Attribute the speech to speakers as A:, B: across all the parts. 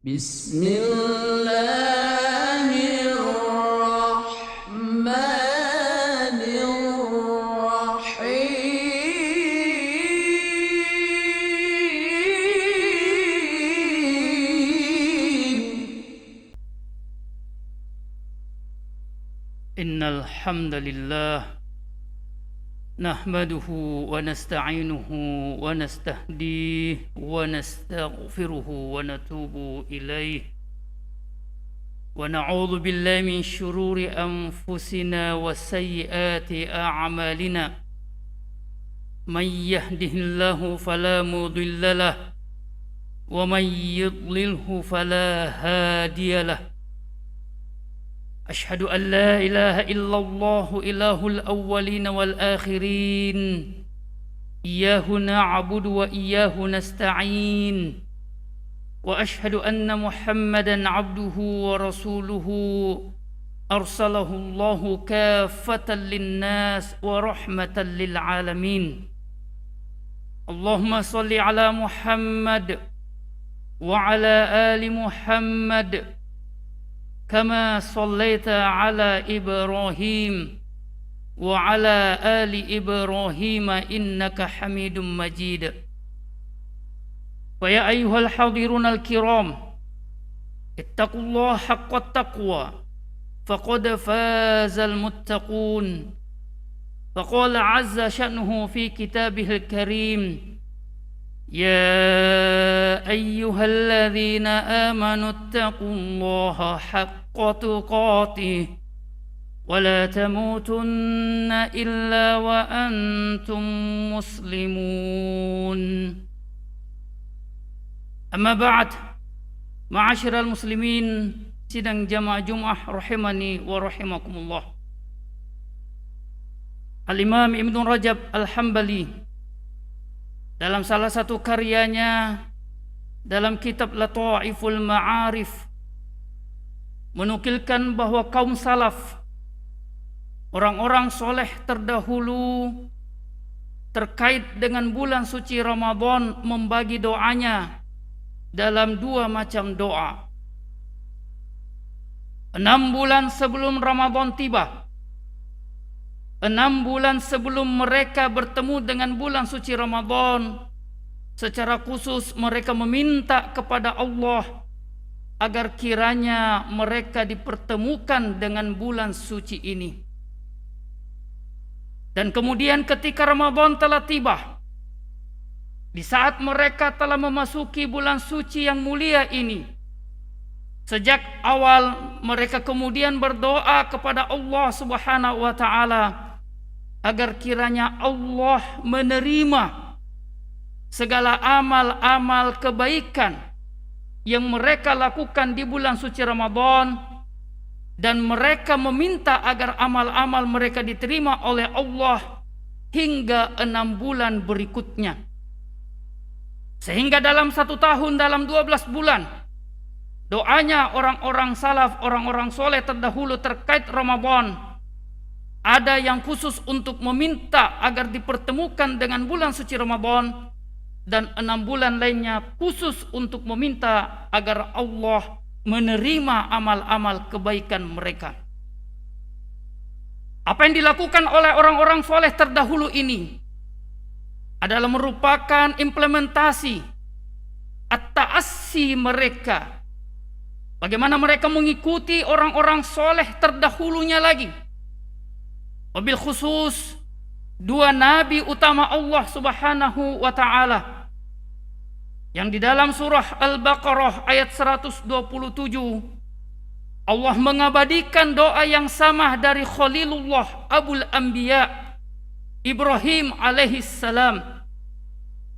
A: Bismillahirrahmanirrahim.
B: Innal hamdalillah nahmaduhu wa nasta'inuhu wa nastahdihi wa nastaghfiruhu wa natubu ilaih wa na'udzu billahi min shururi anfusina wa sayyiati a'malina man yahdihillahu fala mudilla lahu wa man yudlilhu fala hadiya lahu. أشهد أن لا إله إلا الله إله الأولين والآخرين إياه نعبد وإياه نستعين وأشهد أن محمدا عبده ورسوله أرسله الله كافة للناس ورحمة للعالمين. اللهم صل على محمد وعلى آل محمد كما صليت على إبراهيم وعلى آل إبراهيم إنك حميد مجيد. ويا أيها الحاضرون الكرام اتقوا الله حق التقوى فقد فاز المتقون. فقال عز شأنه في كتابه الكريم يا أيها الذين آمنوا اتقوا الله حق تقاته ولا تموتن إلا وأنتم مسلمون. أما بعد معاشر المسلمين sidang jamaah Jumat rahimani wa rahimakumullah. Al-Imam Ibnu Rajab Al-Hambali dalam salah satu karyanya dalam kitab Lataiful Ma'arif menukilkan bahwa kaum salaf, orang-orang soleh terdahulu terkait dengan bulan suci Ramadan membagi doanya dalam dua macam doa. 6 bulan sebelum Ramadan tiba, 6 bulan sebelum mereka bertemu dengan bulan suci Ramadan, secara khusus mereka meminta kepada Allah agar kiranya mereka dipertemukan dengan bulan suci ini. Dan kemudian ketika Ramadan telah tiba, di saat mereka telah memasuki bulan suci yang mulia ini, sejak awal mereka kemudian berdoa kepada Allah Subhanahu wa taala agar kiranya Allah menerima segala amal-amal kebaikan yang mereka lakukan di bulan suci Ramadan, dan mereka meminta agar amal-amal mereka diterima oleh Allah hingga 6 bulan berikutnya. Sehingga dalam 1 tahun, dalam 12 bulan, doanya orang-orang salaf, orang-orang soleh terdahulu terkait Ramadan, ada yang khusus untuk meminta agar dipertemukan dengan bulan suci Ramadan, dan 6 bulan lainnya khusus untuk meminta agar Allah menerima amal-amal kebaikan mereka. Apa yang dilakukan oleh orang-orang soleh terdahulu ini adalah merupakan implementasi at-ta'assi mereka. Bagaimana mereka mengikuti orang-orang soleh terdahulunya lagi. Wabil khusus 2 nabi utama Allah Subhanahu wa taala yang di dalam surah Al-Baqarah ayat 127 Allah mengabadikan doa yang sama dari Khalilullah Abul Anbiya Ibrahim alaihi salam.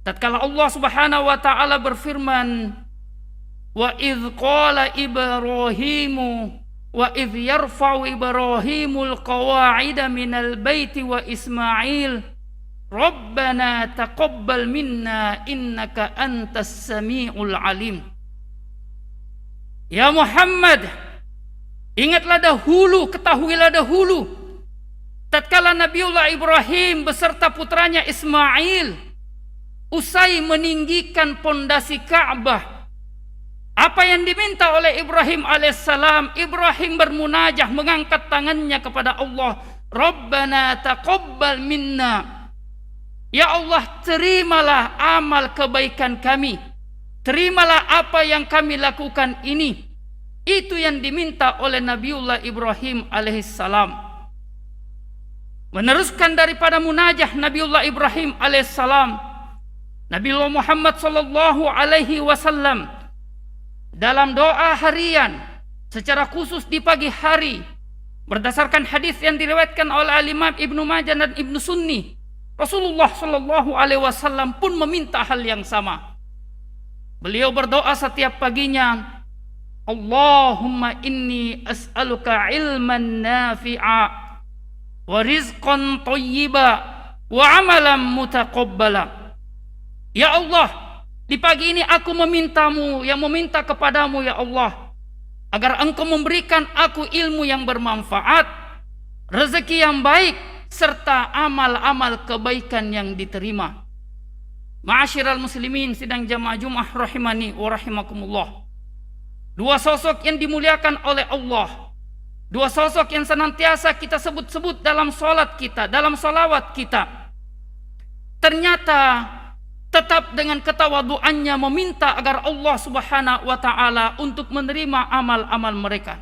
B: Tatkala Allah Subhanahu wa taala berfirman, wa idz qala Ibrahimu wa idh yarfa'u Ibrahimul qawa'ida minal baiti wa Ismail Rabbana taqabbal minna innaka antas sami'ul alim. Ya Muhammad, ingatlah dahulu, ketahuilah dahulu tatkala Nabiullah Ibrahim beserta putranya Ismail usai meninggikan pondasi Ka'bah, Apa yang diminta oleh Ibrahim alaihissalam? Ibrahim bermunajah, mengangkat tangannya kepada Allah. Rabbana taqabbal minna. Ya Allah, terimalah amal kebaikan kami. Terimalah apa yang kami lakukan ini. Itu yang diminta oleh Nabiullah Ibrahim alaihissalam. Meneruskan daripada munajah Nabiullah Ibrahim alaihissalam, Nabiullah Muhammad sallallahu alaihi wasallam dalam doa harian secara khusus di pagi hari, berdasarkan hadis yang diriwayatkan oleh Imam Ibnu Majah dan Ibnu Sunni, Rasulullah sallallahu alaihi wasallam pun meminta hal yang sama. Beliau berdoa setiap paginya, Allahumma inni as'aluka ilman nafi'a wa rizqan thayyiba wa amalan mutaqabbala. Ya Allah, di pagi ini aku meminta kepadamu ya Allah, agar Engkau memberikan aku ilmu yang bermanfaat, rezeki yang baik, serta amal-amal kebaikan yang diterima. Ma'asyiral muslimin sidang jamaah Jumat rahimani wa rahimakumullah. Dua sosok yang dimuliakan oleh Allah, dua sosok yang senantiasa kita sebut-sebut dalam salat kita, dalam salawat kita, ternyata tetap dengan ketawaduannya meminta agar Allah subhanahu wa ta'ala untuk menerima amal-amal mereka.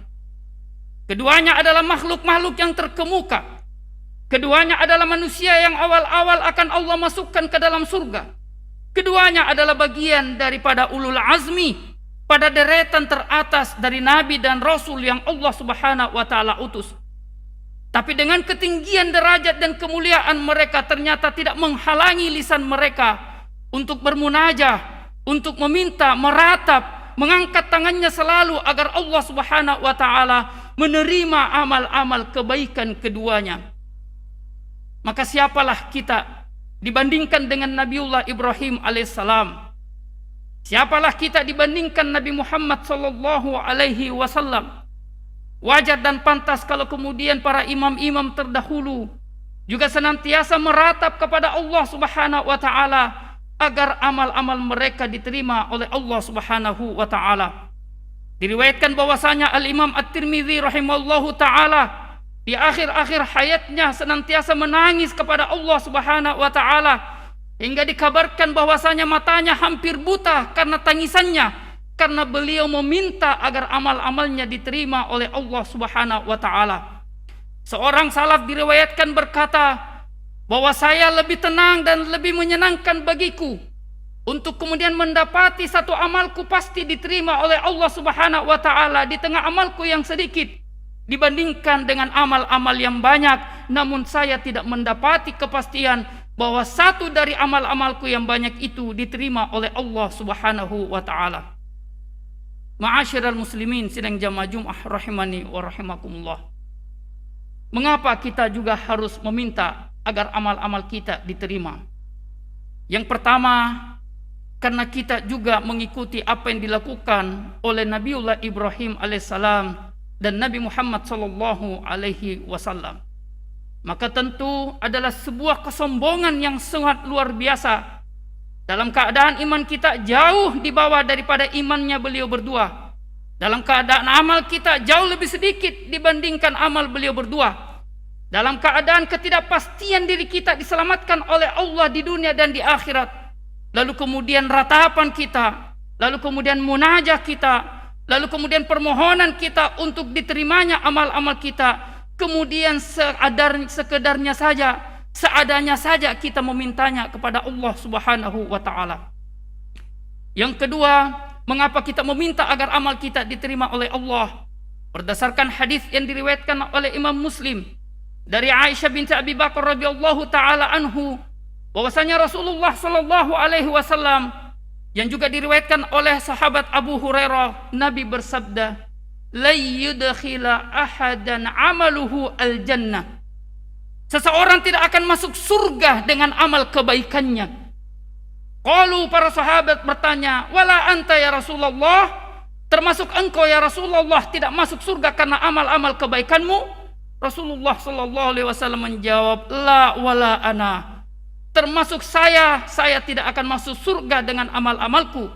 B: Keduanya adalah makhluk-makhluk yang terkemuka. Keduanya adalah manusia yang awal-awal akan Allah masukkan ke dalam surga. Keduanya adalah bagian daripada ulul azmi, pada deretan teratas dari nabi dan rasul yang Allah subhanahu wa ta'ala utus. Tapi dengan ketinggian derajat dan kemuliaan mereka ternyata tidak menghalangi lisan mereka untuk bermunajah, untuk meminta, meratap, mengangkat tangannya selalu agar Allah subhanahu wa ta'ala menerima amal-amal kebaikan keduanya. Maka siapalah kita dibandingkan dengan Nabiullah Ibrahim alaihissalam? Siapalah kita dibandingkan Nabi Muhammad sallallahu alaihi wasallam? Wajar dan pantas kalau kemudian para imam-imam terdahulu juga senantiasa meratap kepada Allah subhanahu wa ta'ala agar amal-amal mereka diterima oleh Allah subhanahu wa ta'ala. Diriwayatkan bahwasanya Al-Imam At-Tirmidzi rahimahullahu ta'ala di akhir-akhir hayatnya senantiasa menangis kepada Allah subhanahu wa ta'ala, hingga dikabarkan bahwasanya matanya hampir buta karena tangisannya, karena beliau meminta agar amal-amalnya diterima oleh Allah subhanahu wa ta'ala. Seorang salaf diriwayatkan berkata bahwa saya lebih tenang dan lebih menyenangkan bagiku untuk kemudian mendapati satu amalku pasti diterima oleh Allah subhanahu wa ta'ala di tengah amalku yang sedikit, dibandingkan dengan amal-amal yang banyak namun saya tidak mendapati kepastian bahwa satu dari amal-amalku yang banyak itu diterima oleh Allah subhanahu wa ta'ala. Ma'asyiral muslimin sidang jamaah Jumat rahimani wa rahimakumullah. Mengapa kita juga harus meminta agar amal-amal kita diterima? Yang pertama, karena kita juga mengikuti apa yang dilakukan oleh Nabiullah Ibrahim alaihissalam dan Nabi Muhammad sallallahu alaihi wasallam. Maka tentu adalah sebuah kesombongan yang sangat luar biasa dalam keadaan iman kita jauh di bawah daripada imannya beliau berdua, dalam keadaan amal kita jauh lebih sedikit dibandingkan amal beliau berdua, dalam keadaan ketidakpastian diri kita diselamatkan oleh Allah di dunia dan di akhirat, lalu kemudian ratapan kita, lalu kemudian munajah kita, lalu kemudian permohonan kita untuk diterimanya amal-amal kita, kemudian sekedarnya saja, seadanya saja kita memintanya kepada Allah subhanahu wa ta'ala. Yang kedua, mengapa kita meminta agar amal kita diterima oleh Allah? Berdasarkan hadis yang diriwayatkan oleh Imam Muslim dari Aisyah binti Abi Bakar radhiyallahu taala anhu, bahwasanya Rasulullah sallallahu alaihi wasallam, yang juga diriwayatkan oleh sahabat Abu Hurairah, Nabi bersabda, la yudkhila ahadan amaluhu al-jannah. Seseorang tidak akan masuk surga dengan amal kebaikannya. Qalu, para sahabat bertanya, wala anta ya Rasulullah, termasuk engkau ya Rasulullah tidak masuk surga karena amal-amal kebaikanmu? Rasulullah sallallahu alaihi wasallam menjawab, la wala ana, termasuk saya tidak akan masuk surga dengan amal-amalku.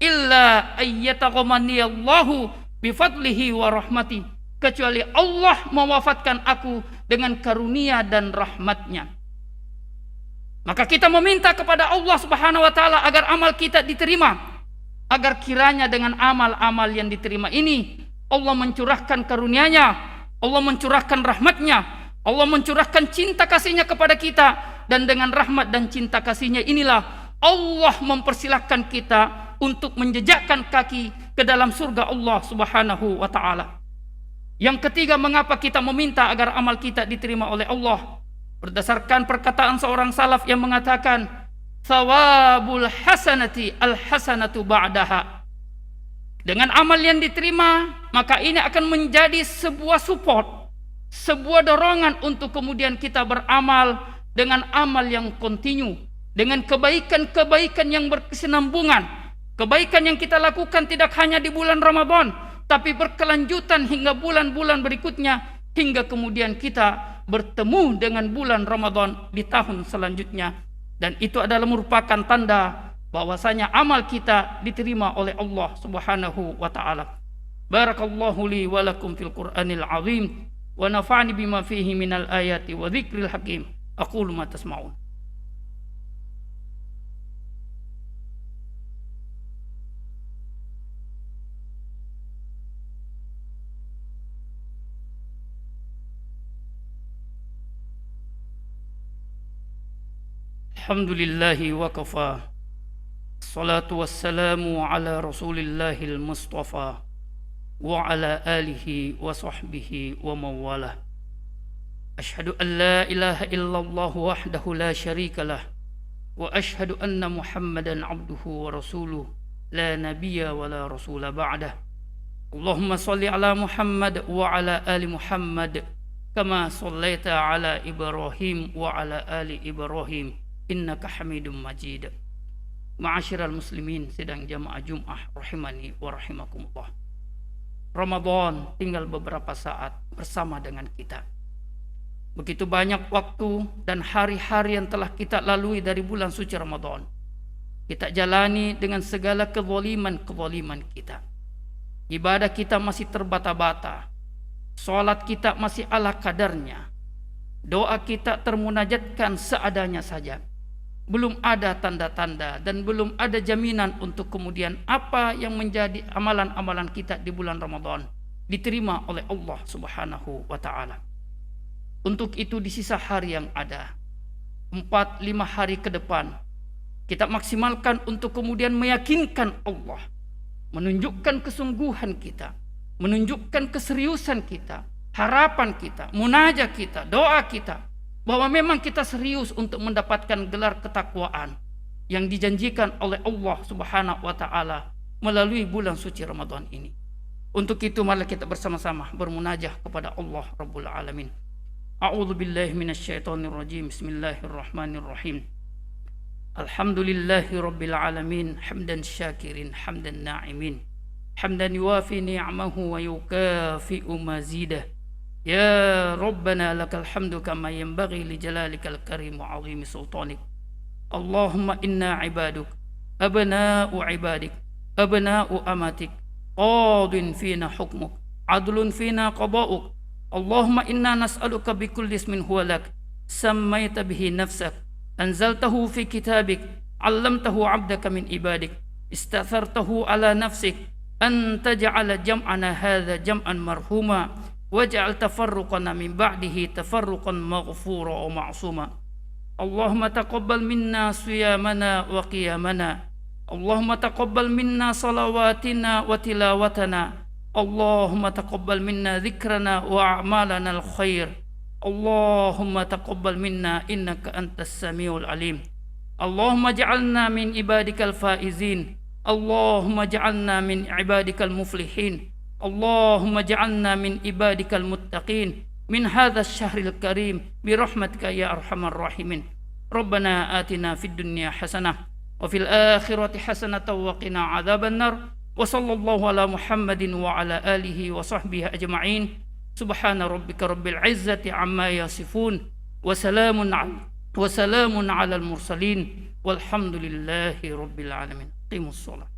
B: illa ayyataghamaniyallahu bifadlihi wa rahmati, kecuali Allah mewafatkan aku dengan karunia dan rahmatnya. Maka kita meminta kepada Allah Subhanahu wa taala agar amal kita diterima, agar kiranya dengan amal-amal yang diterima ini Allah mencurahkan karunia-Nya, Allah mencurahkan rahmat-Nya, Allah mencurahkan cinta kasih-Nya kepada kita, dan dengan rahmat dan cinta kasih-Nya inilah Allah mempersilahkan kita untuk menjejakkan kaki ke dalam surga Allah Subhanahu wa taala. Yang ketiga, mengapa kita meminta agar amal kita diterima oleh Allah? Berdasarkan perkataan seorang salaf yang mengatakan, "Thawabul hasanati al-hasanatu ba'daha." Dengan amal yang diterima, maka ini akan menjadi sebuah support, sebuah dorongan untuk kemudian kita beramal dengan amal yang kontinu, dengan kebaikan-kebaikan yang berkesinambungan. Kebaikan yang kita lakukan tidak hanya di bulan Ramadan, tapi berkelanjutan hingga bulan-bulan berikutnya, hingga kemudian kita bertemu dengan bulan Ramadan di tahun selanjutnya. Dan itu adalah merupakan tanda bahwasanya amal kita diterima oleh Allah Subhanahu wa taala. Barakallahu li wa lakum fil Qur'anil azim wa nafa'ani bima fihi minal ayati wa dzikril hakim. Aqulu ma tasma'un. Alhamdulillahi wa kafa. Salatu wassalamu ala Rasulillahil Mustafa wa ala alihi wa sahbihi wa mawalah. Ashhadu an la ilaha illallah wahdahu la syarika lah, wa ashhadu anna Muhammadan abduhu wa rasuluh, la nabiyya wa la rasula ba'dah. Allahumma salli ala Muhammad wa ala ali Muhammad kama sallaita ala Ibrahim wa ala ali Ibrahim innaka Hamidum Majid. Ma'asyiral muslimin sidang jamaah Jum'ah rahimani wa rahimakumullah. Ramadan tinggal beberapa saat bersama dengan kita. Begitu banyak waktu dan hari-hari yang telah kita lalui dari bulan suci Ramadan. Kita jalani dengan segala kezaliman-kezaliman kita. Ibadah kita masih terbata-bata. Salat kita masih ala kadarnya. Doa kita termunajatkan seadanya saja. Belum ada tanda-tanda dan belum ada jaminan untuk kemudian apa yang menjadi amalan-amalan kita di bulan Ramadan diterima oleh Allah Subhanahu wa taala. Untuk itu di sisa hari yang ada, 4-5 hari ke depan, kita maksimalkan untuk kemudian meyakinkan Allah, menunjukkan kesungguhan kita, menunjukkan keseriusan kita, harapan kita, munajat kita, doa kita, bahwa memang kita serius untuk mendapatkan gelar ketakwaan yang dijanjikan oleh Allah Subhanahu wa taala melalui bulan suci Ramadan ini. Untuk itu mari kita bersama-sama bermunajah kepada Allah Rabbul Alamin. A'udzu billahi minasyaitonir rajim. Bismillahirrahmanirrahim. Alhamdulillahi rabbil alamin, hamdan syakirin, hamdan na'imin, hamdan yuwafi ni'amahu wa yukafi'u mazidah. Ya Rabbana lakal hamdu kama yanbaghi li jalalikal karim wa 'azimi sultanik. Allahumma inna ibaduk, abna'u ibadik, abna'u amatik, qadin fina hukmuk, adlun fina qada'uk. Allahumma inna nas'aluka bikulli ismin huwa lak, sammaita bihi nafsak, anzaltahu fi kitabik, 'allamtahu 'abdaka min ibadik, istathartahu ala nafsik, an taj'ala jam'ana hadha jam'an marhuma, waj'al tafarruqana min ba'dihi tafarruqan maghfura wa ma'suma. Allahumma taqabbal minna siyamana wa qiyamana. Allahumma taqabbal minna salawatina wa tilawatana. Allahumma taqabbal minna dhikrana wa a'malana al-khair. Allahumma taqabbal minna innaka antas samiul alim. Allahumma ja'alna min ibadikal faizin. Allahumma ja'alna min ibadikal muflihin. Allahumma ja'alna min ibadikal muttaqin min hadzal syahril karim bi rahmatika ya arhamar rahimin. Rabbana atina fid dunya hasanah wa fil akhirati hasanatan wa qina adzabannar. Wa sallallahu ala Muhammadin wa ala alihi wa sahbihi ajma'in. Subhana rabbika rabbil izzati amma yasifun wa salamun alal mursalin walhamdulillahi rabbil alamin. Qimus shalah.